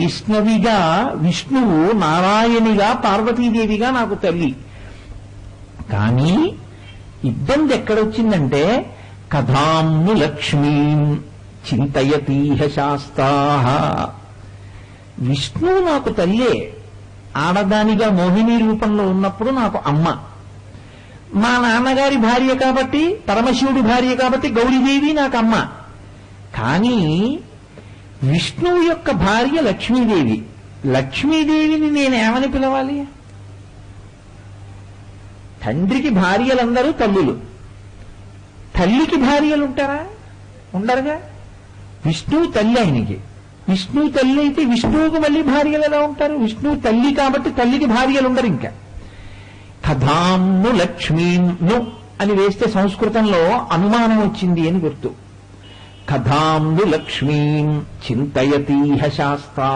వైష్ణవిగా విష్ణువు, నారాయణిగా పార్వతీదేవిగా నాకు తల్లి. కానీ ఇబ్బంది ఎక్కడొచ్చిందంటే కథాంను లక్ష్మీం చింతయతీహ శాస్తాః. విష్ణువు నాకు తల్లే, ఆడదానిగా మోహిని రూపంలో ఉన్నప్పుడు నాకు అమ్మ. మా నాన్నగారి భార్య కాబట్టి, పరమశివుడి భార్య కాబట్టి గౌరీదేవి నాకు అమ్మ. కానీ విష్ణువు యొక్క భార్య లక్ష్మీదేవి. లక్ష్మీదేవిని నేనేమని పిలవాలి? తండ్రికి భార్యలందరూ తల్లులు, తల్లికి భార్యలుంటారా? ఉండరుగా. విష్ణువు తల్లి ఆయనకి. విష్ణువు తల్లి అయితే విష్ణువుకు మళ్ళీ భార్యలు ఎలా ఉంటారు? విష్ణువు తల్లి కాబట్టి తల్లికి భార్యలు ఉండరు. ఇంకా కథాంను లక్ష్మీను అని వేస్తే సంస్కృతంలో అనుమానం వచ్చింది అని గుర్తు. కథాంను లక్ష్మీం చింతయతీహ శాస్తా.